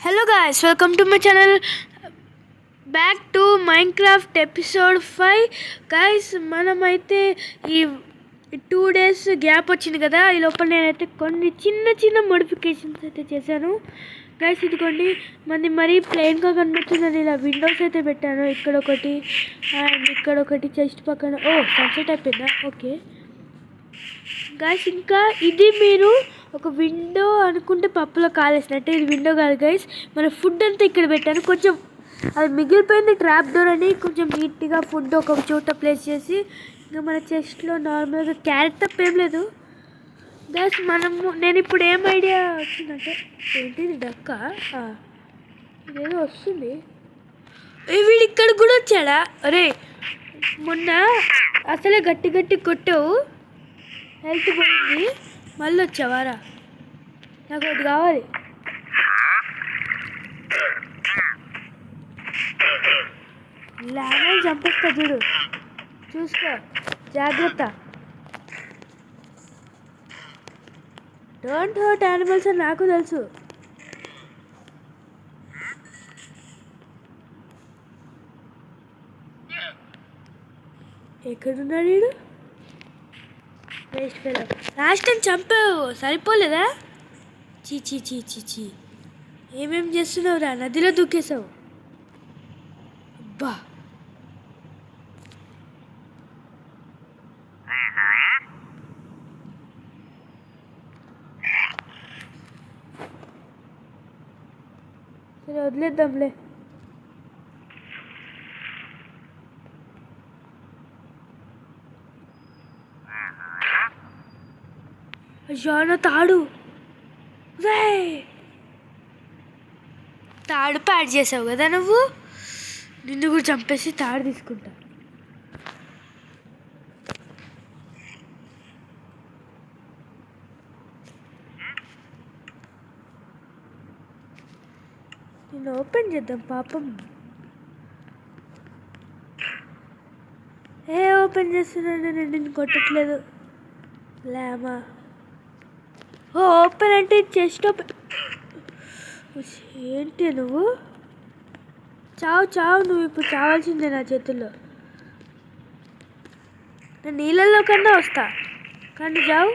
Hello guys, welcome to my channel. Back to Minecraft episode 5. Guys, మనమైతే ఈ 2 days gap వచ్చింది కదా, ఈ లోపల నేనైతే కొన్ని చిన్న మోడిఫికేషన్స్ అయితే చేశాను. గైస్ ఇదిగోండి, మరీ ప్లెయిన్గా కనిపిస్తుందని ఇలా విండోస్ అయితే పెట్టాను. ఇక్కడ ఒకటి అండ్ ఇక్కడ ఒకటి చెస్ట్ పక్కన. సన్సెట్ అయిపోయిందా? ఓకే గైస్, ఇంకా ఇది మీరు ఒక విండో అనుకుంటే పప్పులో కాలేసినట్టే. ఇది విండో కాదు గైస్, మన ఫుడ్ అంతా ఇక్కడ పెట్టాను. కొంచెం అది మిగిలిపోయింది ట్రాప్ డోర్ అని, కొంచెం నీట్గా ఫుడ్ ఒక చోట ప్లేస్ చేసి, ఇంకా మన చెస్ట్లో నార్మల్గా క్యారెట్ తప్ప ఏం లేదు గైస్. నేను ఇప్పుడు ఏం ఐడియా వచ్చిందంటే, ఏంటిది డక్క ఇదేదో వస్తుంది. వీడు ఇక్కడ కూడా వచ్చాడా? అరే మొన్న అసలే గట్టి కొట్టావు, హెల్త్ పోయింది, మళ్ళీ వచ్చావారా? నాకు ఒకటి కావాలి. లాగా చంపేస్తా చూడు, చూసుకో, జాగ్రత్త. డోంట్ హర్ట్ యానిమల్స్ అని నాకు తెలుసు. ఎక్కడున్నాడు వీడు? వేస్ట్ ఫెలో, లాస్ట్ టైం చంపావు, సరిపోలేదా? చీ ఏమేం చేస్తున్నావు రా? నదిలో దూకేసావు. అబ్బా, సరే వదిలేద్దాంలే. అయ్యో తాడు, తాడు ప్యాడ్ చేసావు కదా నువ్వు. నిన్ను కూడా చంపేసి తాడు తీసుకుంటా. నేను ఓపెన్ చేద్దాం పాపం. ఓపెన్ చేస్తున్నాను, నేను నిన్ను కొట్టట్లేదు. లేమా ఓపెన్ అంటే చెస్ట్ ఓపెన్. ఏంటి నువ్వు? చావు, నువ్వు ఇప్పుడు చావాల్సిందే నా చేతుల్లో. నేను నీళ్ళల్లో కన్నా వస్తా, కానీ చావు.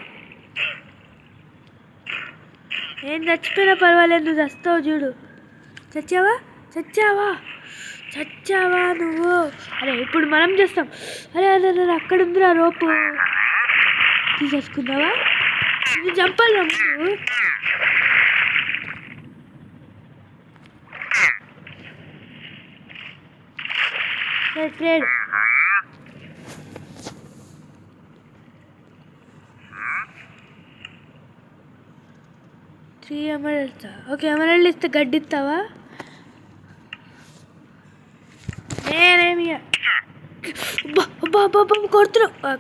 నేను చచ్చిపోయినా పర్వాలేదు, నువ్వు చస్తావు చూడు. చచ్చావా నువ్వు? అరే ఇప్పుడు మనం చేస్తాం. అరే అక్కడ ఉందిరా రోపు, తీసేసుకుందావా? నువ్వు చంపాలి నువ్వు. Trade three emeralds. Okay, emerald ఇస్తే గడ్డి ఇస్తావా? నేనేమి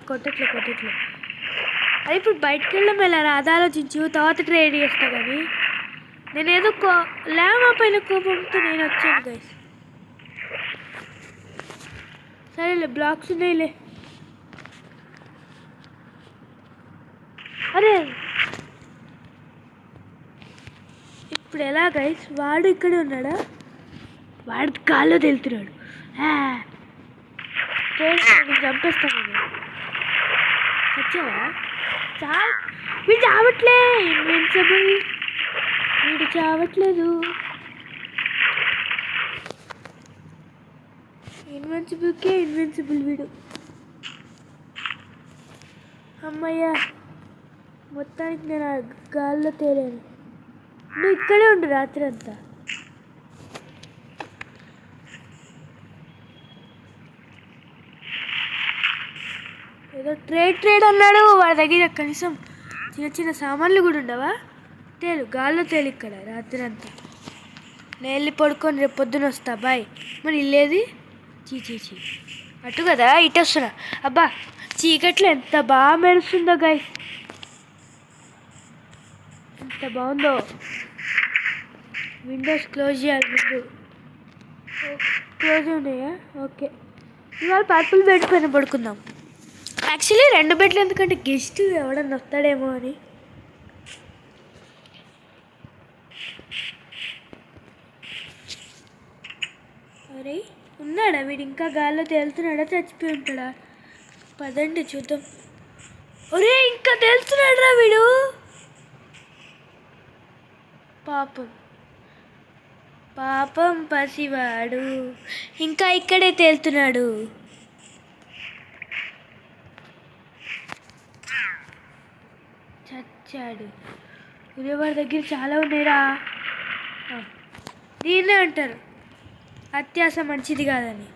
కొట్టట్లే. అది ఇప్పుడు బయటకు వెళ్ళడం ఎలా రా? అది ఆలోచించు, తర్వాత ట్రేడ్ చేస్తా. కానీ నేనేదో లేమా పైన కోపంతో నేను వచ్చాను గైస్. సరేలే, బ్లాక్స్ ఉన్నాయిలే. అరే ఇప్పుడు ఎలా గైస్? వాడు ఇక్కడే ఉన్నాడా? వాడి గాల్లో తెలుతున్నాడు. చంపేస్తాను. వచ్చావా? వీడు చావట్లే. వీడు చావట్లేదు. ఇన్విన్సిబుల్ వీడు. అమ్మయ్యా, మొత్తానికి నేను ఆ గాల్లో తేలాను. నువ్వు ఇక్కడే ఉండు రాత్రి అంతా. ఏదో ట్రేడ్ అన్నాడు, వాడి దగ్గర కనీసం చిన్న సామాన్లు కూడా ఉండవా? గాల్లో తేలి ఇక్కడ రాత్రి అంతా. నేను వెళ్ళి పడుకొని రేపు పొద్దున వస్తా. బాయ్. మరి ఇల్లేది? చీ అటు కదా, ఇటు వస్తున్నా. అబ్బా, చీకట్లో ఎంత బాగా మెరుస్తుందో గైస్, ఎంత బాగుందో. విండోస్ క్లోజ్ చేయాలి. క్లోజ్ ఉన్నాయా? ఓకే, ఇవాళ పర్పుల్ బెడ్ పైన పడుకుందాం. యాక్చువల్లీ 2 బెడ్లు ఎందుకంటే గెస్ట్ ఎవడన్నా వస్తాడేమో అని. బతికున్నాడా వీడు? ఇంకా గాల్లో తేలుతున్నాడా, చచ్చిపోయి ఉంటాడా? పదండి చూద్దాం. ఒరే ఇంకా తేలుతున్నాడు రా వీడు. పాపం పాపం పసివాడు ఇంకా ఇక్కడే తేలుతున్నాడు. చచ్చాడు. వాడి దగ్గర చాలా ఉన్నాయిరా. దీన్నే అంటారు అత్యాస మంచిది కాదని.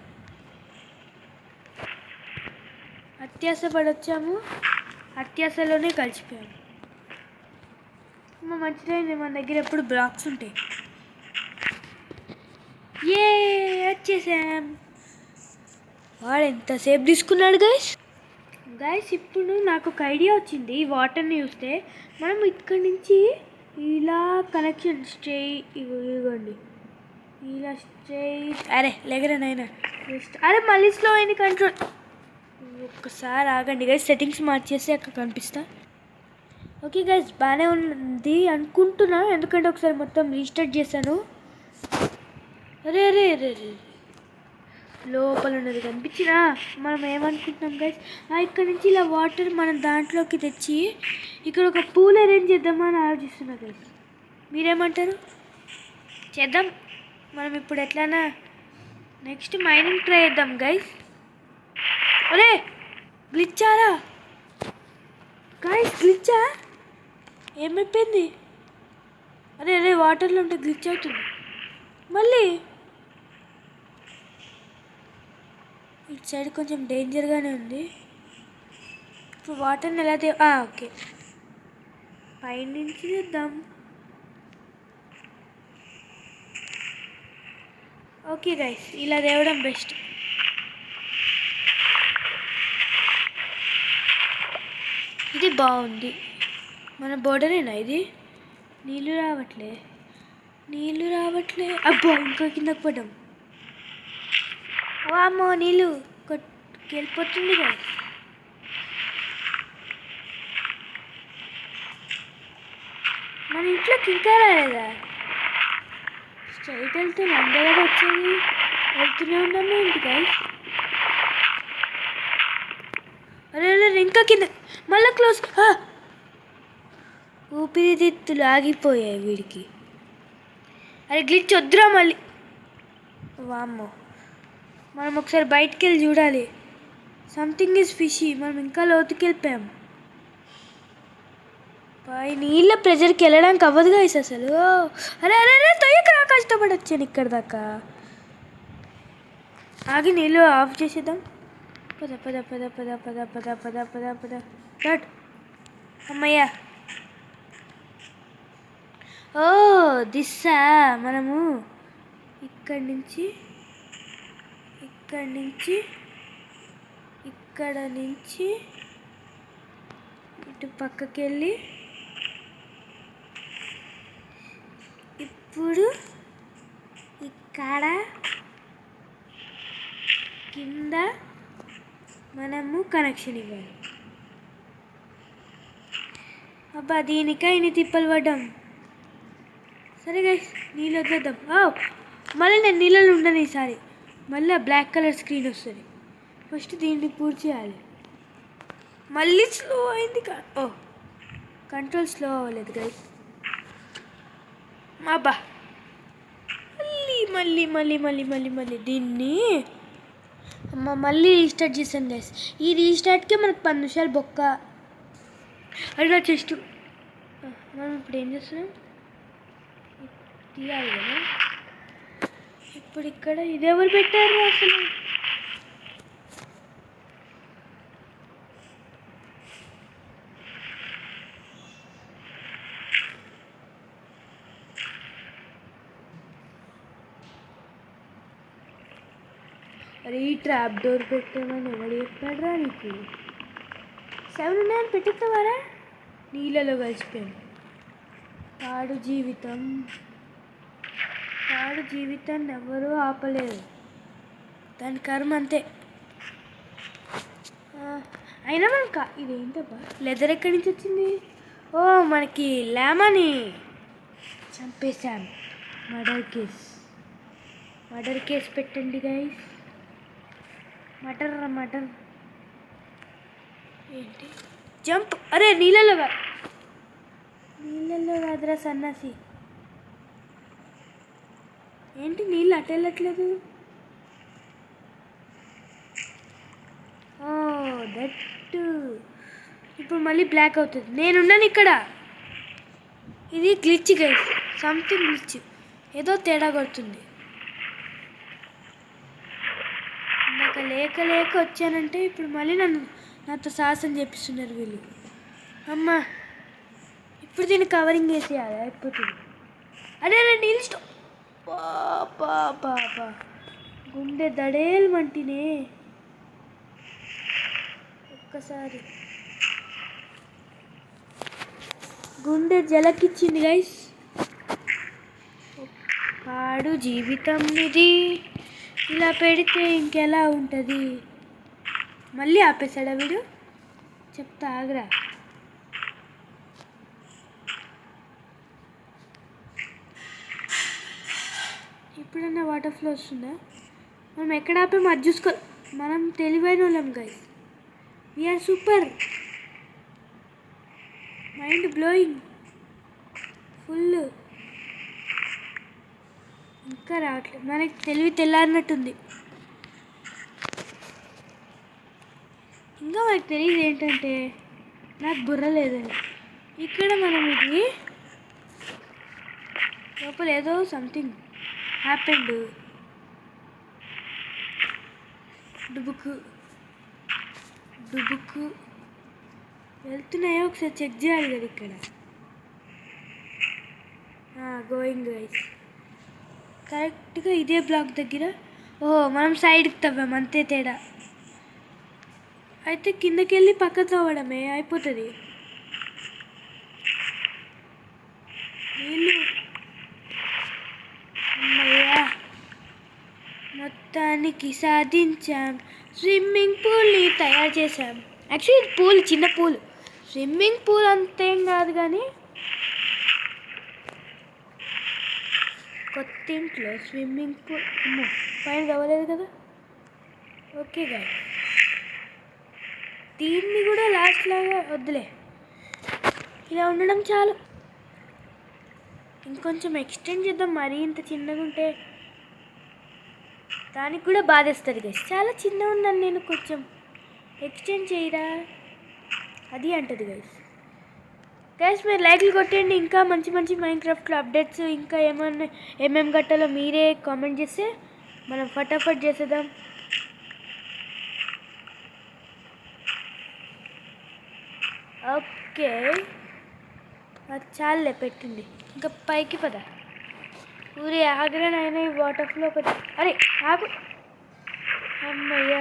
అత్యాస పడొచ్చాము, అత్యాసలోనే కలిసిపోయాము. మంచిదైంది, మన దగ్గర ఎప్పుడు బ్లాక్స్ ఉంటాయి. ఏ వచ్చేసాం. వాడు ఎంతసేపు తీసుకున్నాడు గైస్ ఇప్పుడు నాకు ఒక ఐడియా వచ్చింది. ఈ వాటర్ని చూస్తే మనం ఇక్కడి నుంచి ఇలా కనెక్షన్ ఇవ్వండి, ఇలా స్ట్రైట్. అరే లేగరనైనా అరే మళ్ళీ స్లో అయింది కంట్రోల్. ఒక్కసారి ఆగండి గైస్, సెట్టింగ్స్ మార్చేసి అక్కడ కనిపిస్తా. ఓకే గైస్ బాగానే ఉంది అనుకుంటున్నా, ఎందుకంటే ఒకసారి మొత్తం రీస్టార్ట్ చేశాను. అరే అరే అరే అరే లోపల ఉన్నది కనిపించినా. మనం ఏమనుకుంటున్నాం గైస్, ఇక్కడ నుంచి ఇలా వాటర్ మనం దాంట్లోకి తెచ్చి ఇక్కడ ఒక పూల్ అరేంజ్ చేద్దామా అని ఆలోచిస్తున్నా గైస్. మీరేమంటారు? చేద్దాం. మనం ఇప్పుడు ఎట్లానా నెక్స్ట్ మైనింగ్ ట్రై చేద్దాం గైస్. అరే గ్లిచ్చారా గైస్? గ్లిచ్చా? ఏమైపోయింది? అరే అరే వాటర్లో ఉంటే గ్లిచ్ అవుతుంది మళ్ళీ. ఇటు సైడ్ కొంచెం డేంజర్గానే ఉంది. ఇప్పుడు వాటర్ని ఎలా ఓకే పైనుంచి చేద్దాం. ఓకే గైస్ ఇలా తేవడం బెస్ట్. ఇది బాగుంది. మన బోర్డరేనా ఇది? నీళ్ళు రావట్లే. అబ్బో ఇంకా కిందకు పడ్డాం. అమ్మో నీళ్ళు వెళ్ళిపోతుంది కదా. మన ఇంట్లోకి ఇంకా రాలేదా? స్ట్రైట్ వెళ్తే అందే కదా వచ్చేది. వెళ్తూనే ఉన్నాము ఏంటి గైస్? అరే అరే ఇంకా కింద మళ్ళీ క్లోజ్. ఊపిరితిత్తులు ఆగిపోయాయి వీడికి. అరే గ్లిచ్ వద్దురా మళ్ళీ. వామ్మో మనం ఒకసారి బయటికి వెళ్ళి చూడాలి. Something is fishy. మనం ఇంకా లోతుకి వెళ్ళిపోయాం. పై నీళ్ళ ప్రెజర్కి వెళ్ళడానికి అవ్వదు గైస్ అసలు. అరే అరే అరే తొయ్యకరా, కష్టపడి వచ్చాను ఇక్కడ దాకా. ఆగి నీళ్ళు ఆఫ్ చేసేద్దాం. పద పద పద పద పద పద పద పద పద దట్. అమ్మయ్యా. ఓ దిస్సా. మనము ఇక్కడ నుంచి ఇటు పక్కకి వెళ్ళి ఇప్పుడు ఇక్కడ కింద మనము కనెక్షన్ ఇవ్వాలి. అబ్బా దీనికా ఇన్ని తిప్పలు పడ్డాం. సరే గైస్ నీళ్ళు వద్దేద్దాం. మళ్ళీ నేను నీళ్ళలో ఉండను ఈసారి. మళ్ళీ బ్లాక్ కలర్ స్క్రీన్ వస్తుంది. ఫస్ట్ దీన్ని పూర్తి చేయాలి. మళ్ళీ స్లో అయింది. కంట్రోల్ స్లో అవ్వలేదు గైస్. అబ్బా మళ్ళీ మళ్ళీ మళ్ళీ మళ్ళీ మళ్ళీ దీన్ని మళ్ళీ రీస్టార్ట్ చేసాను గైస్. ఈ రీస్టార్ట్కే మనకు 10 నిమిషాలు బొక్క. అది నా చెస్ట్. మనం ఇప్పుడు ఏం చేస్తున్నాం? తీయాలి కదా. ఇప్పుడు ఇక్కడ ఇది ఎవరు పెట్టారు అసలు? అరే ఈ ట్రాప్ డోర్ పెట్టామని ఎవడు చెప్పాడు రా నీకు? 7 ఉన్నాయని పెట్టేస్తావారా? నీళ్ళలో కలిసిపోయాను. పాడు జీవితాన్ని ఎవరూ ఆపలేరు. దాని కర్మ అంతే. అయినా మనకు ఇదేంటబ్బా లెదర్ ఎక్కడి నుంచి వచ్చింది? మనకి లామాని చంపేశాం. మర్డర్ కేస్ పెట్టండి గైస్. మటర్ మటర్ ఏంటి జంప్? అరే నీళ్ళలో కాదురా సన్నాసి. ఏంటి నీళ్ళు అటు వెళ్ళట్లేదు? ఓ దట్ ఇప్పుడు మళ్ళీ బ్లాక్ అవుతుంది. నేనున్నాను ఇక్కడ. ఇది గ్లిచ్ గైస్, సంథింగ్ గ్లిచ్. ఏదో తేడా కొడుతుంది. ఇందాక లేక వచ్చానంటే ఇప్పుడు మళ్ళీ నాతో సాహసం చేపిస్తున్నారు వీళ్ళు. అమ్మా ఇప్పుడు దీన్ని కవరింగ్ వేసేయాలి, అయిపోతుంది. అరే నీళ్ళు స్టో పాపా గుండె దడేలు మంటినే. ఒక్కసారి గుండె జలకిచ్చింది గైస్. పాడు జీవితం ఇది, ఇలా పెడితే ఇంకెలా ఉంటుంది. మళ్ళీ ఆపేశాడా వీడు? చెప్తా ఆగ్రా. ఇప్పుడన్నా వాటర్ ఫ్లో వస్తుందా? మనం ఎక్కడ ఆపామో అది చూసుకో. మనం తెలివైన వాళ్ళం guys. We're super, mind blowing full. ఇంకా రావట్లేదు. మనకి తెలివి తెల్లారినట్టుంది. ఇంకా మనకు తెలియదు ఏంటంటే నాకు బుర్ర లేదని. ఇక్కడ మనం ఇది లోపల ఏదో సంథింగ్ హ్యాపెండ్. డుబుకు వెళ్తున్నాయో ఒకసారి చెక్ చేయాలి కదా ఇక్కడ. Going guys. కరెక్ట్గా ఇదే బ్లాక్ దగ్గర. ఓహో మనం సైడ్కి తవ్వాం, అంతే తేడా. అయితే కిందకి వెళ్ళి పక్క తవ్వడమే అయిపోతుంది. నీళ్ళు అమ్మయ్యా, మొత్తానికి సాధించాం. స్విమ్మింగ్ పూల్ని తయారు చేసాం. యాక్చువల్లీ ఇది పూల్, చిన్న పూల్. స్విమ్మింగ్ పూల్ అంతేం కాదు, కానీ కొత్త ఇంట్లో స్విమ్మింగ్ పూల్. పైన కావలేదు కదా. ఓకే గాయ్, దీన్ని కూడా లాస్ట్ లాగా వద్దులే, ఇలా ఉండడం చాలు. ఇంకొంచెం ఎక్స్టెండ్ చేద్దాం. మరీ ఇంత చిన్నగా ఉంటే దానికి కూడా బాధేస్తుంది గైస్. చాలా చిన్నగా ఉన్నాను నేను, కొంచెం ఎక్స్టెండ్ చేయరా అది అంటది గైస్. మీరు లైక్లు కొట్టండి. ఇంకా మంచి మంచి మైన్క్రాఫ్ట్లో అప్డేట్స్ ఇంకా ఏమేమి కట్టాలో మీరే కామెంట్ చేస్తే మనం ఫటాఫట్ చేసేద్దాం. ఓకే అది చాలులే పెట్టింది. ఇంకా పైకి పద. ఊరి ఆగ్రహనైనా ఈ వాటర్ ఫ్లో ఒకటి. అరే ఆగు, అమ్మయ్యా.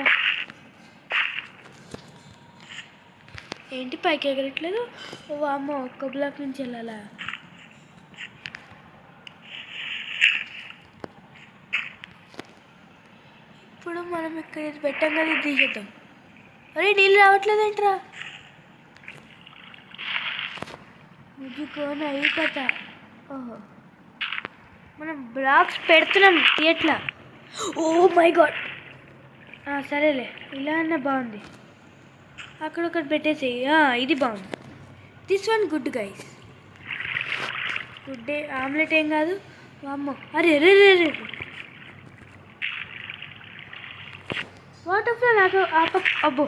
ఏంటి పైకి ఎగరట్లేదు? ఓ అమ్మ, ఒక్క బ్లాక్ నుంచి వెళ్ళాలా? ఇప్పుడు మనం ఇక్కడ ఇది పెట్టాం కదా, ఇది తీసేద్దాం. అరే నీళ్ళు రావట్లేదేంట్రా? ముగ్గుకోన అయి కదా. ఓహో, మనం బ్లాక్స్ పెడుతున్నాం ఎట్లా? Oh my god. సరేలే, ఇలా అన్న బాగుంది. అక్కడొకటి పెట్టేసి ఇది బాగుంది. This one good guys. Good day. Omelette ఏం కాదు. అమ్మో, అరే రే రే రే వాటర్ ఫ్లో నాకు అబ్బో,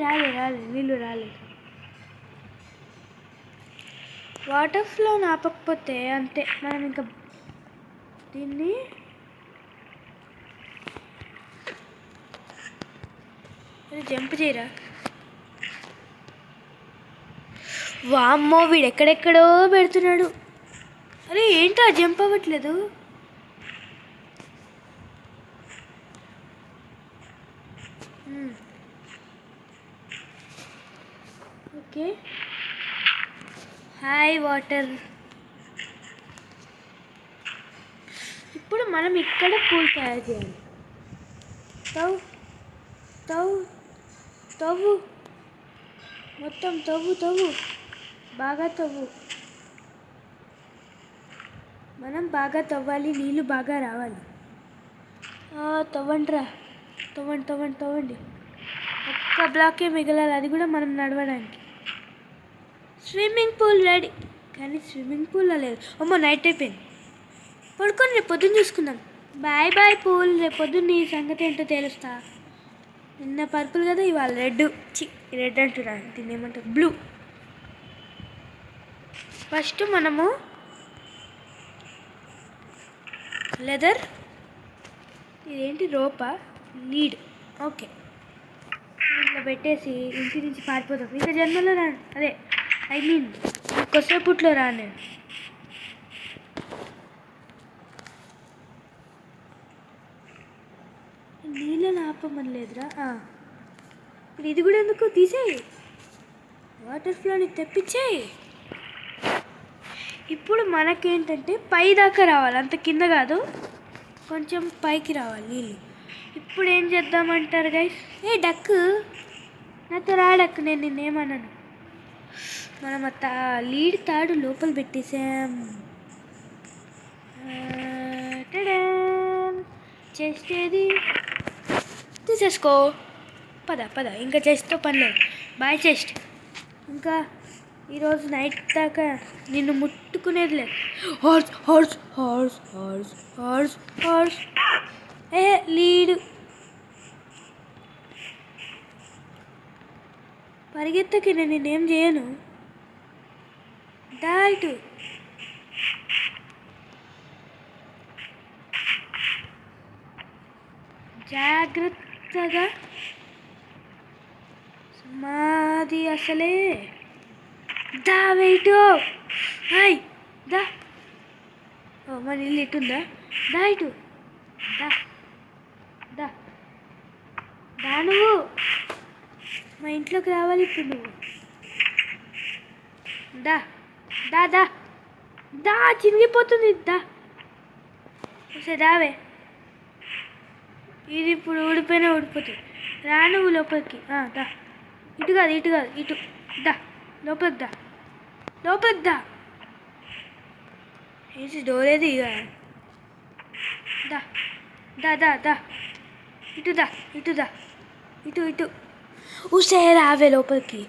రాలేదు నీళ్ళు రాలేదు. వాటర్ ఫ్లో ఆపకపోతే అంతే, మనం ఇంకా దీన్ని జంప్ చేయరా. వామ్మో, వీడు ఎక్కడెక్కడో పెడుతున్నాడు. అరే ఏంటో జంప్ అవ్వట్లేదు. Okay, hi water. ఇప్పుడు మనం ఇక్కడ పూల్ తయారు చేయాలి. తవ్వు మొత్తం తవ్వు బాగా తవ్వు. మనం బాగా తవ్వాలి, నీళ్ళు బాగా రావాలి. తవ్వండిరా. తవ్వండి తవ్వండి తవ్వండి. ఒక్క బ్లాకే మిగలాలి, అది కూడా మనం నడవడానికి. స్విమ్మింగ్ పూల్ రెడీ, కానీ స్విమ్మింగ్ పూల్లో లేదు. అమ్మో నైట్ అయిపోయింది. పడుకొని రేపు పొద్దున్న చూసుకుందాం. బాయ్ బాయ్ పూల్, రేపు పొద్దున్న నీ సంగతి ఏంటో తెలుస్తా. నిన్న పర్పుల్ కదా, ఇవాళ రెడ్. రెడ్ అంటున్నా, దీన్ని ఏమంటారు, బ్లూ. ఫస్ట్ మనము లెదర్, ఇదేంటి రోపా, లీడ్. ఓకే, ఇట్లా పెట్టేసి ఇంటి నుంచి పారిపోతాం. ఇంకా జన్మలో రాను, అదే ఐ మీన్ కొద్దిసేపుట్లో రాను నేను. నీళ్ళని ఆపమని లేదురా. ఇప్పుడు ఇది కూడా ఎందుకు, తీసేయి. వాటర్ ఫ్లోని తెప్పించేయి. ఇప్పుడు మనకేంటంటే పై దాకా రావాలి, అంత కింద కాదు, కొంచెం పైకి రావాలి నీళ్ళు. ఇప్పుడు ఏం చేద్దామంటారు గైస్? ఏ డక్, నాతో రా డక్, నేను నిన్నేమన్నాను. మనం లీడ్ తాడు లోపల పెట్టేసాం. చెస్ట్ ఏది, తీసేసుకో. పద పద, ఇంకా చెస్ట్తో పని లేదు. Bye chest. ఇంకా ఈరోజు నైట్ దాకా నిన్ను ముట్టుకునేది లేదు. Horse horse horse horse horse horse. Lead పరిగెత్తకి, నేను నేనేం చేయను. ఇటు జాగ్రత్తగా. మాది అసలే దా వెయిట్. హాయ్ దా. మన ఇల్లు ఇటుందా? దా ఇటు, దా దా దా. నువ్వు మా ఇంట్లోకి రావాలి ఇప్పుడు. నువ్వు దా దా దా దా, చినిగిపోతుంది. దా సరే దావే. ఇది ఇప్పుడు ఊడిపోతుంది. రా నువ్వు లోపలికి. దా, ఇటు కాదు ఇటు కాదు, ఇటు దా, లోపలికి దా, లోపలికి దా. ఏంటి డోర్ ఏది? ఇక దా దా దా దా, ఇటు దా, ఇటు దా, ఇటు ఇటు. ఊసే రావే లోపలికి.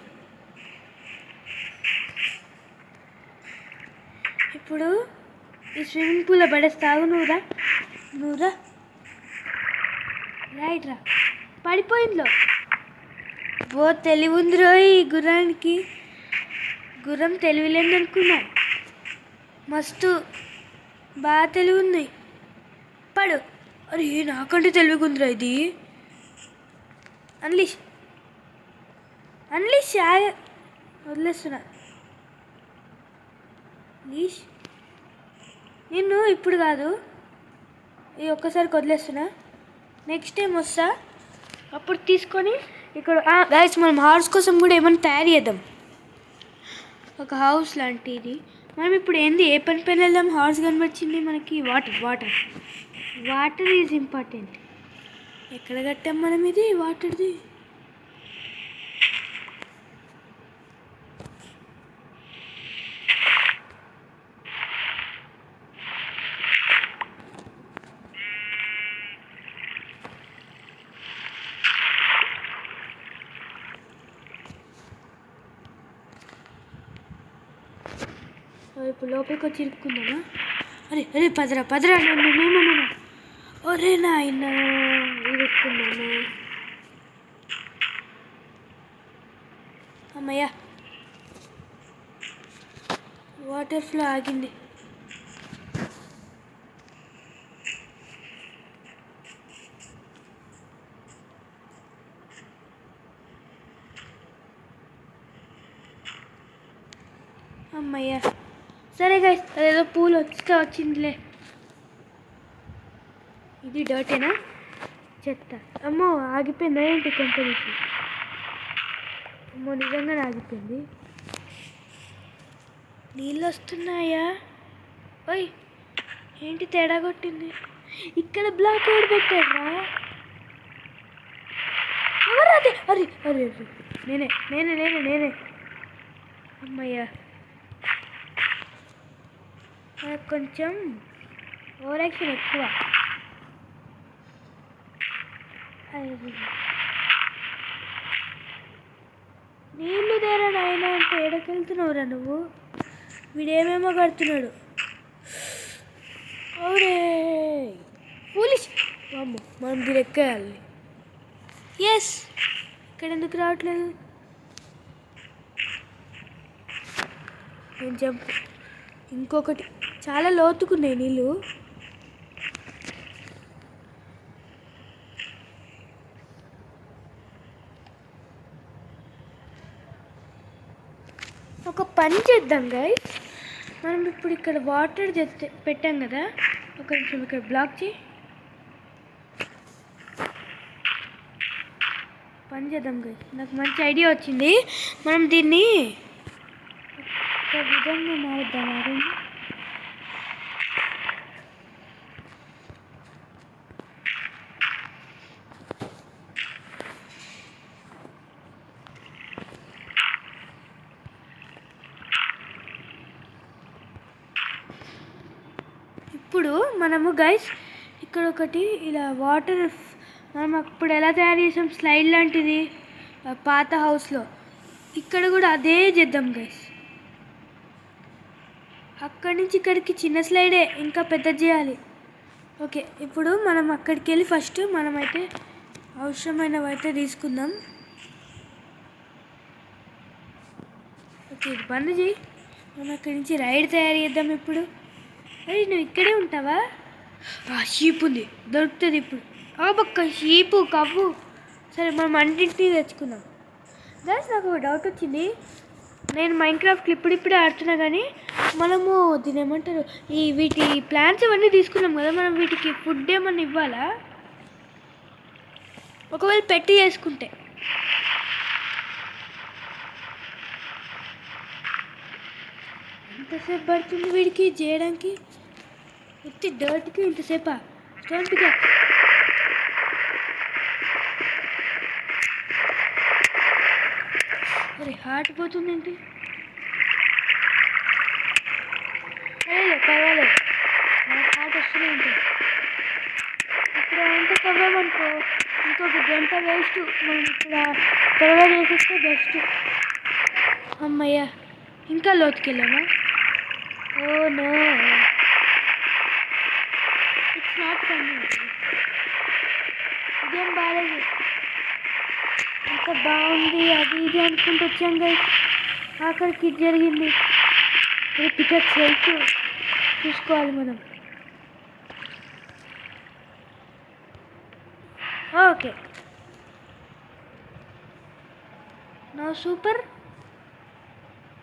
ఇప్పుడు ఈ స్విమ్మింగ్ పూల్లో పడేస్తావు. నువ్వురా నువ్వురా, రైట్ రా. పడిపోయిందిలో. తెలివి ఉందిరో ఈ గుర్రానికి. గుర్రం తెలివిలేని అనుకున్నా, మస్తు బాగా తెలివి ఉంది. పడు. అరే నాకంటే తెలివిగా ఉందిరా ఇది. అన్లీష్ అన్లీష్, వదిలేస్తున్నా. లీష్ నిన్ను ఇప్పుడు కాదు, ఈ ఒక్కసారికి వదిలేస్తున్నా. నెక్స్ట్ టైం వస్తా, అప్పుడు తీసుకొని ఇక్కడ. గైస్, మనం హార్స్ కోసం కూడా ఏమైనా తయారు చేద్దాం, ఒక హౌస్ లాంటిది. మనం ఇప్పుడు ఏంది, ఏ పని పైన వెళ్దాం? హార్స్ కనబడిచింది మనకి. Water water water is important. ఎక్కడ కట్టాం మనం ఇది వాటర్ది? ఇప్పుడు లోపలికి వచ్చి ఇరుక్కుందామా? అరే అరే, పదరా పదరా, నేనేమన్నా? ఒరే నాయన, ఇరుక్కున్నాను. అమ్మయ్యా, వాటర్ ఫ్లో ఆగింది. అమ్మయ్యా, సరే గైస్, అదేదో పూలు వచ్చిందిలే. ఇది డర్టేనా? చెత్త. అమ్మో ఆగిపోయిందా ఏంటి కొంపనికి? అమ్మో నిజంగానే ఆగిపోయింది. నీళ్ళు వస్తున్నాయా? ఓయ్ ఏంటి తేడా కొట్టింది? ఇక్కడ బ్లాక్ ఎవరు పెట్టారా? ఎవరు అది? అరే అరే అరే, నేనే నేనే నేనే నేనే. అమ్మయ్యా, కొంచెం ఓవర్ యాక్షన్ ఎక్కువ. నీళ్ళు దేరా నాయన అంటే ఏడకెళ్తున్నావురా నువ్వు? వీడేమేమో కడుతున్నాడు. అవునే పోలీస్ అమ్మ, మనం దీని ఎక్కేయాలి. ఎస్, ఇక్కడ ఎందుకు రావట్లేదు? నేను జంప్. ఇంకొకటి, చాలా లోతుకున్నాయి నీళ్ళు. ఒక పని చేద్దాం గైస్, మనం ఇప్పుడు ఇక్కడ వాటర్ పెట్టాం కదా, ఒక నిమిషం ఇక్కడ బ్లాక్ చేయి. పని చేద్దాం గైస్, నాకు మంచి ఐడియా వచ్చింది. మనం దీన్ని ఒక విధంగా మారుద్దాం. ఆగండి, ఇప్పుడు మనము గైస్ ఇక్కడ ఒకటి ఇలా వాటర్ మనం అప్పుడు ఎలా తయారు చేసాం స్లైడ్ లాంటిది పాత హౌస్లో, ఇక్కడ కూడా అదే చేద్దాం గైస్. అక్కడి నుంచి ఇక్కడికి చిన్న స్లైడే, ఇంకా పెద్దది చేయాలి. ఓకే, ఇప్పుడు మనం అక్కడికి వెళ్ళి ఫస్ట్ మనమైతే అవసరమైనవి అయితే తీసుకుందాం. ఓకే, ఇది బంద్ చేయి. మనం అక్కడి నుంచి రైడ్ తయారు చేద్దాం. ఇప్పుడు అరే నువ్వు ఇక్కడే ఉంటావా? షీప్ ఉంది, దొరుకుతుంది ఇప్పుడు. పక్క షీపు కవ్వు. సరే, మనం అన్నింటినీ తెచ్చుకుందాం. గైస్, నాకు ఒక డౌట్ వచ్చింది. నేను మైన్క్రాఫ్ట్ ఇప్పుడిప్పుడే ఆడుతున్నా, కానీ మనము దీని ఏమంటారు, వీటి ప్లాన్స్ ఇవన్నీ తీసుకున్నాం కదా, మనం వీటికి ఫుడ్ ఏమన్నా ఇవ్వాలా? ఒకవేళ పెట్టి చేసుకుంటే ఎంతసేపు పడుతుంది వీడికి చేయడానికి? ఉత్తి డర్ట్కి ఇంతసేపా? Stone pickaxe. అరే హార్ట్ పోతుందేంటి? పర్వాలేదు, మనకు హార్ట్ వస్తూనే ఉంటుంది. ఇప్పుడు అంతా తవ్వామనుకో, ఇంకొక గంట వేస్ట్. మనం ఇక్కడ త్వరగా చేసేస్తే బెస్ట్. అమ్మయ్యా, ఇంకా లోతుకెళ్ళామా? Oh no, it's not funny. ఇదేం బాగాలేదు. ఇంకా బాగుంది అది ఇది అనుకుంటూ వచ్చాం గైస్, ఆఖరికి ఇది జరిగింది. పికప్ హెల్త్ చూసుకోవాలి మనం. ఓకే, నా సూపర్,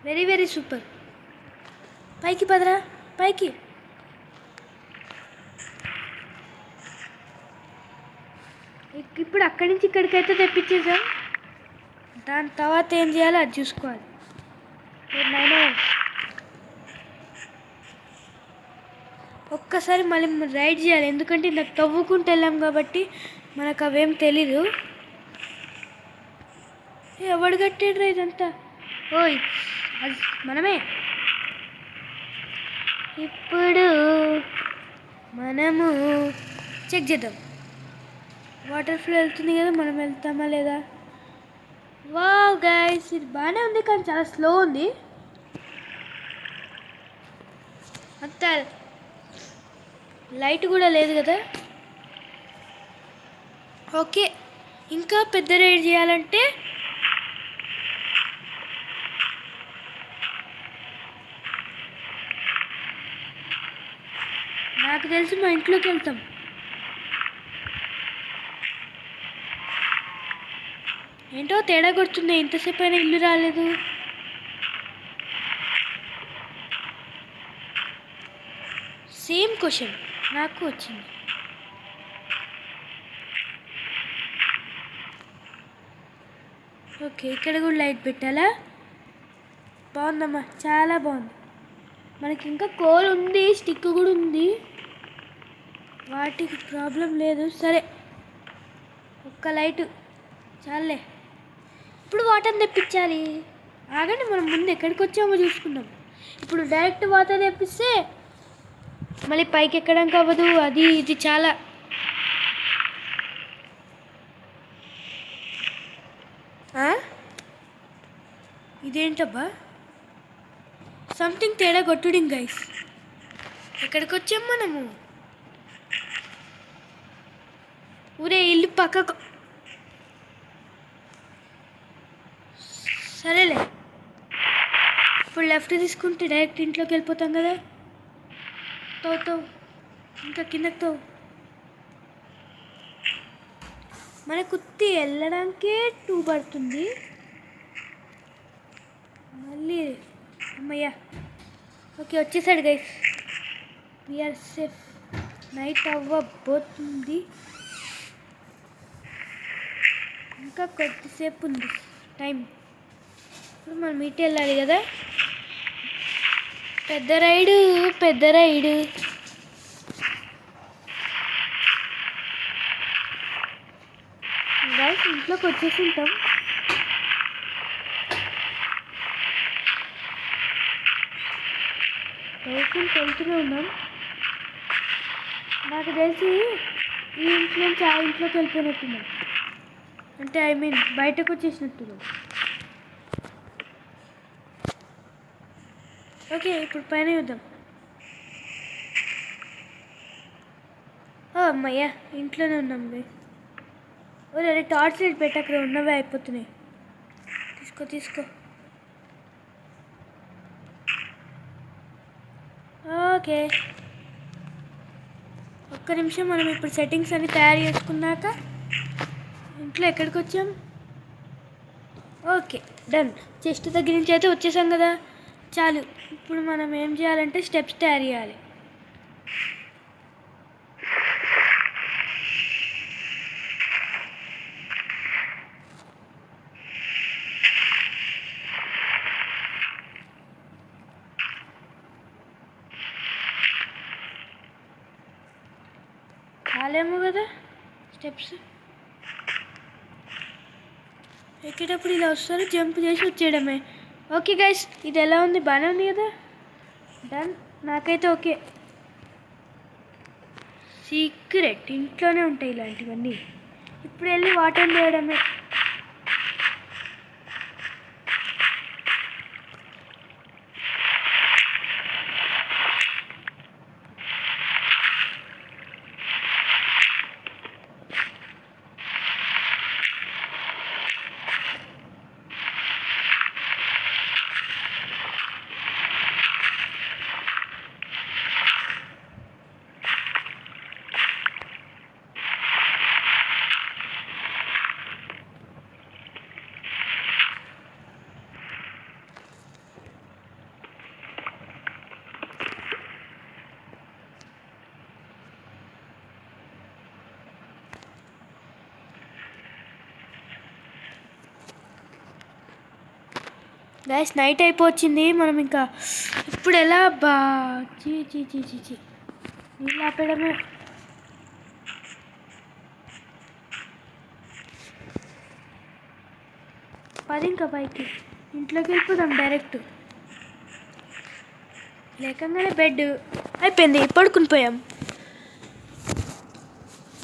వెరీ వెరీ సూపర్. పైకి పదరా, పైకి. ఇప్పుడు అక్కడి నుంచి ఇక్కడికైతే తెప్పించేసాం. దాని తర్వాత ఏం చేయాలో అది చూసుకోవాలి. నేను ఒక్కసారి మళ్ళీ రైడ్ చేయాలి, ఎందుకంటే నాకు తవ్వుకుంటూ వెళ్ళాం కాబట్టి మనకు అవేం తెలీదు. ఎవడు కట్టాడు ఇదంతా? ఓయ్, అది మనమే. ఇప్పుడు మనము చెక్ చేద్దాం. వాటర్ ఫ్లో వెళ్తుంది కదా, మనం వెళ్తామా లేదా? వావ్ గైస్, ఇది బాగానే ఉంది, కానీ చాలా స్లో ఉంది. అంత లైట్ కూడా లేదు కదా. ఓకే, ఇంకా పెద్ద రైడ్ చేయాలంటే నాకు తెలిసి మా ఇంట్లోకి వెళ్తాం. ఏంటో తేడా కొడుతుంది, ఎంతసేపు అయినా ఇల్లు రాలేదు. సేమ్ క్వశ్చన్ నాకు వచ్చింది. ఓకే, ఇక్కడ కూడా లైట్ పెట్టాలా? బాగుందమ్మా, చాలా బాగుంది. మనకి ఇంకా కోల్ ఉంది, స్టిక్ కూడా ఉంది, వాటికి ప్రాబ్లం లేదు. సరే, ఒక్క లైటు చాలే. ఇప్పుడు వాటర్ తెప్పించాలి. ఆగండి, మనం ముందు ఎక్కడికి వచ్చామో చూసుకుందాం. ఇప్పుడు డైరెక్ట్ వాటర్ తెప్పిస్తే మళ్ళీ పైకి ఎక్కడానికి అవ్వదు. అది ఇది చాలా ఇదేంటబ్బా సంథింగ్ తేడా కొట్టుడింగ్ గైస్. ఎక్కడికి వచ్చాం మనము? ఊరే ఇల్లు పక్కకు. సరేలే, ఇప్పుడు లెఫ్ట్ తీసుకుంటే డైరెక్ట్ ఇంట్లోకి వెళ్ళిపోతాం కదా. తవ్వు ఇంకా కిందకి తవ్వు. మన కుత్తి వెళ్ళడానికే 2 పడుతుంది. మళ్ళీ అమ్మయ్యా. ఓకే, వచ్చేసాడు గైస్. We are safe. నైట్ అవ్వబోతుంది, ఇంకా కొద్దిసేపు ఉంది టైం. ఇప్పుడు మనం ఇటు వెళ్ళాలి కదా. పెద్ద రైడు గైస్. ఇంట్లోకి వచ్చేసి ఉంటాం. వెళ్తూనే ఉన్నాం. నాకు తెలిసి ఈ ఇంట్లో నుంచి ఆ ఇంట్లోకి వెళ్ళిపోయినట్టున్నాం. అంటే ఐ మీన్ బయటకు వచ్చేసినట్టున్నాం. ఓకే, ఇప్పుడు పైన చూద్దాం. అమ్మయ్యా, ఇంట్లోనే ఉన్నాం. అదే టార్చ్ లైట్ పెట్టి అక్కడ ఉన్నవే అయిపోతున్నాయి. తీసుకో. ఓకే, ఒక్క నిమిషం. మనం ఇప్పుడు సెట్టింగ్స్ అన్ని తయారు చేసుకున్నాక ఇంట్లో ఎక్కడికి వచ్చాం? Okay, done. చెస్ట్ దగ్గర నుంచి అయితే వచ్చేసాం కదా. చాలు. ఇప్పుడు మనం ఏం చేయాలంటే స్టెప్స్ తయారు చేయాలి. చాలేమో కదా స్టెప్స్. ఎక్కేటప్పుడు ఇలా వస్తారు, జంప్ చేసి వచ్చేయడమే. ఓకే గైస్, ఇది ఎలా ఉంది? బాగానే ఉంది కదా. డన్, నాకైతే ఓకే. సీక్రెట్ ఇంట్లోనే ఉంటాయి ఇలాంటివన్నీ. ఇప్పుడు వెళ్ళి వాటర్ వేయడమే. గైస్, నైట్ అయిపోవచ్చింది. మనం ఇంకా ఇప్పుడు ఎలా? చీ నీళ్ళు ఆపేయడమే. ఇంకా పైకి ఇంట్లోకి వెళ్ళిపోదాం డైరెక్ట్. లేకంగానే బెడ్ అయిపోయింది, పడుకుని పోయాం.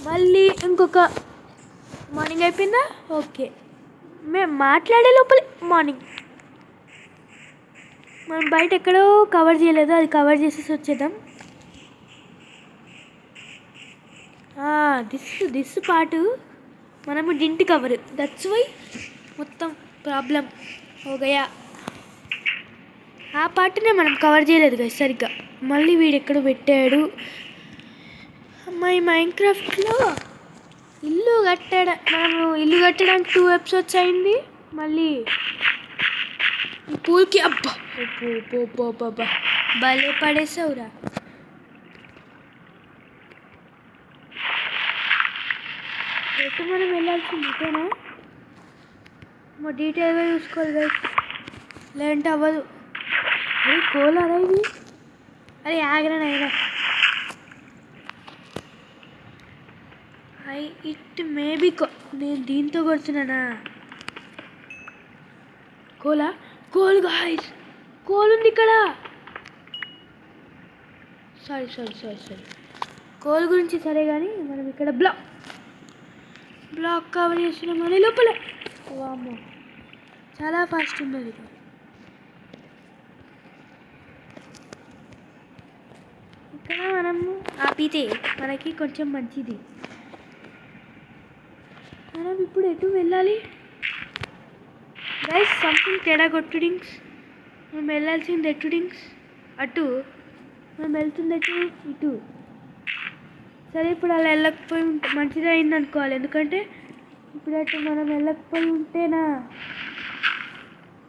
మళ్ళీ ఇంకొక మార్నింగ్ అయిపోయిందా? ఓకే, మేము మాట్లాడే లోపల మార్నింగ్. మనం బయట ఎక్కడో కవర్ చేయలేదు, అది కవర్ చేసేసి వచ్చేద్దాం. దిస్ పార్ట్ మనము డింటి కవర్, దట్స్ వై మొత్తం ప్రాబ్లం ఓగయా. ఆ పార్ట్నే మనం కవర్ చేయలేదు కదా సరిగ్గా. మళ్ళీ వీడు ఎక్కడ పెట్టాడు? అమ్మాయి మైన్క్రాఫ్ట్లో ఇల్లు మనము ఇల్లు కట్టడానికి 2 ఎపిసోడ్స్ అయింది. మళ్ళీ ఈ పూల్కి అబ్బా భలే పడేసావురా. ఎటు మనం వెళ్ళాల్సింది ఇదేనా? డీటెయిల్గా చూసుకోవాలి గైస్, లేదంటే అవ్వదు. అరే కోలారా ఇది? అరే ఆగ్రనైనా ఇట్ మేబీ నేను దీంతో కొడుతున్నానా? కోల్ గాయ్స్, కోల్ ఉంది ఇక్కడ. సారీ కోల్ గురించి సరే కానీ మనం ఇక్కడ బ్లాక్ కవర్ చేస్తున్నాం. అని లోపల వామ్మో చాలా ఫాస్ట్ ఉన్నది. ఇక్కడ మనము ఆపితే మనకి కొంచెం మంచిది. మనం ఇప్పుడు ఎటు వెళ్ళాలి గైస్? సంథింగ్ తేడా కొట్టుడింగ్స్. మనం వెళ్ళాల్సింది ఎటుడింగ్స్ అటు, మనం వెళ్తుంది ఎటు ఇటు. సరే ఇప్పుడు అలా వెళ్ళకపోయి ఉంటే మంచిగా అయింది అనుకోవాలి, ఎందుకంటే ఇప్పుడు అటు మనం వెళ్ళకపోయి ఉంటేనా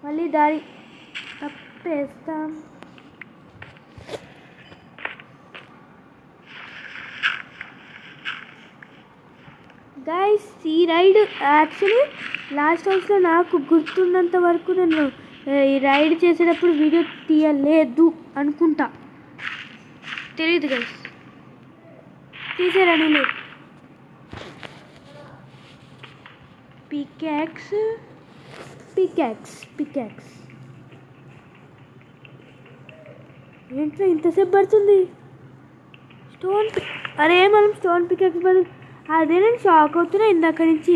మళ్ళీ దారి తప్పేస్తాం. గైస్ ఈ రైడ్ యాక్చువల్లీ లాస్ట్ హౌస్లో నాకు గుర్తున్నంత వరకు నేను ఈ రైడ్ చేసేటప్పుడు వీడియో తీయలేదు అనుకుంటా, తెలీదు గైస్. తీసారని లేదు. పికాక్స్ పికాక్స్ పికాక్స్ ఏంటో ఇంతసేపు పడుతుంది. స్టోన్ అరే మనం స్టోన్ పికాక్స్ బదులు అదే నేను షాక్ అవుతున్నా ఇందాక నుంచి.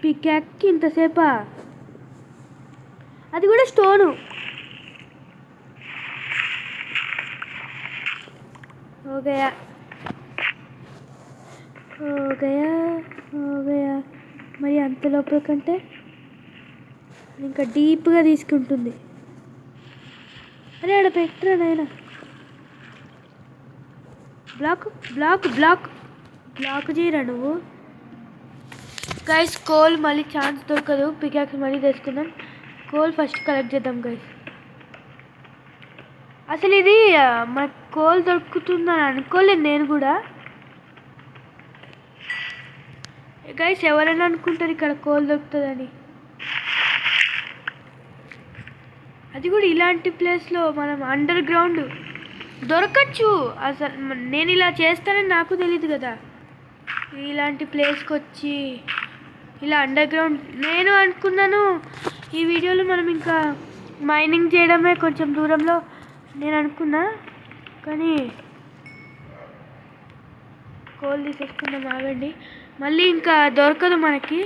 పికాక్కి ఇంతసేపా? అది కూడా స్టోను. हो गया हो गया हो गया. మరి అంత లోపల కంటే ఇంకా డీప్గా తీసుకుంటుంది. అరే ఆడ పెట్టరా నాయన. బ్లాక్ బ్లాక్ బ్లాక్ బ్లాక్ చేయరా నువ్వు. గైస్ కోల్ మళ్ళీ ఛాన్స్ దొరకదు, పికాక్స్ మళ్ళీ తెచ్చుకుందాం. కోల్ ఫస్ట్ కలెక్ట్ చేద్దాం గైస్. అసలు ఇది మనకు కోల్ దొరుకుతుందని అనుకోలేదు నేను కూడా గైస్. ఎవరైనా అనుకుంటారు ఇక్కడ కోల్ దొరుకుతుందని. అది కూడా ఇలాంటి ప్లేస్లో మనం అండర్ గ్రౌండ్ దొరకచ్చు. అసలు నేను ఇలా చేస్తానని నాకు తెలియదు కదా. ఇలాంటి ప్లేస్కి వచ్చి ఇలా అండర్ గ్రౌండ్ నేను అనుకున్నాను. ఈ వీడియోలో మనం ఇంకా మైనింగ్ చేయడమే కొంచెం దూరంలో నేను అనుకున్నా, కానీ కోల్ తీసేసుకుందాం ఆగండి. మళ్ళీ ఇంకా దొరకదు మనకి.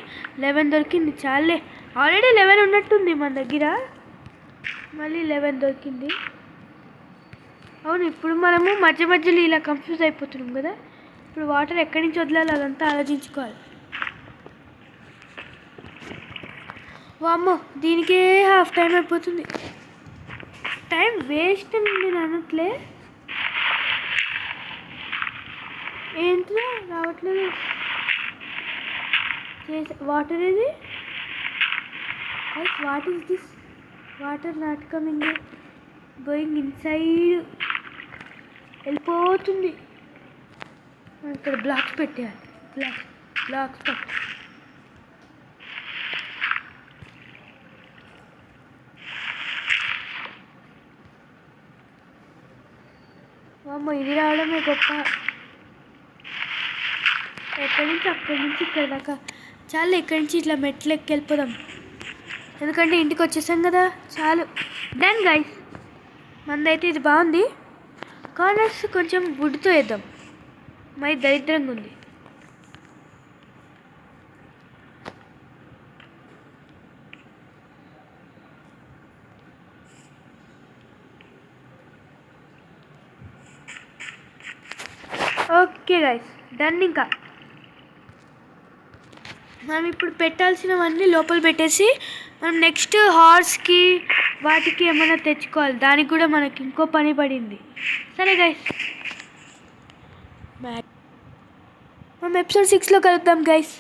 11 దొరికింది చాలే. ఆల్రెడీ 11 ఉన్నట్టుంది మన దగ్గర, మళ్ళీ 11 దొరికింది. అవును ఇప్పుడు మనము మధ్య మధ్యలో ఇలా కన్ఫ్యూజ్ అయిపోతున్నాం కదా. ఇప్పుడు వాటర్ ఎక్కడి నుంచి వదలాలి అదంతా ఆలోచించుకోవాలి. వామ్మో దీనికే హాఫ్ టైం అయిపోతుంది. టైం వేస్ట్ అని నేను అనట్లే, ఏంటో రావట్లేదు. వాటర్ ఏది? What is this? Water not coming, going inside. వెళ్ళిపోతుంది. ఇక్కడ బ్లాక్స్ పెట్టేయాలి. బ్లాక్స్ పెట్టి అమ్మ ఇది రావడమే గొప్ప. ఎక్కడి నుంచి అక్కడి నుంచి ఇక్కడ దాకా చాలు. ఇక్కడి నుంచి ఇట్లా మెట్లు ఎక్కి వెళ్ళిపోదాం, ఎందుకంటే ఇంటికి వచ్చేసాం కదా. చాలు డన్ గైస్. మందైతే ఇది బాగుంది. కార్నర్స్ కొంచెం వుడ్తో వేద్దాం, మరి దరిద్రంగా ఉంది. Okay guys done. ఇంకా మనం ఇప్పుడు పెట్టాల్సినవన్నీ లోపల పెట్టేసి మనం నెక్స్ట్ హార్స్కి వాటికి ఏమైనా తెచ్చుకోవాలి. దానికి కూడా మనకి ఇంకో పని పడింది. సరే గైస్ మనం ఎపిసోడ్ 6లో కలుద్దాం గైస్.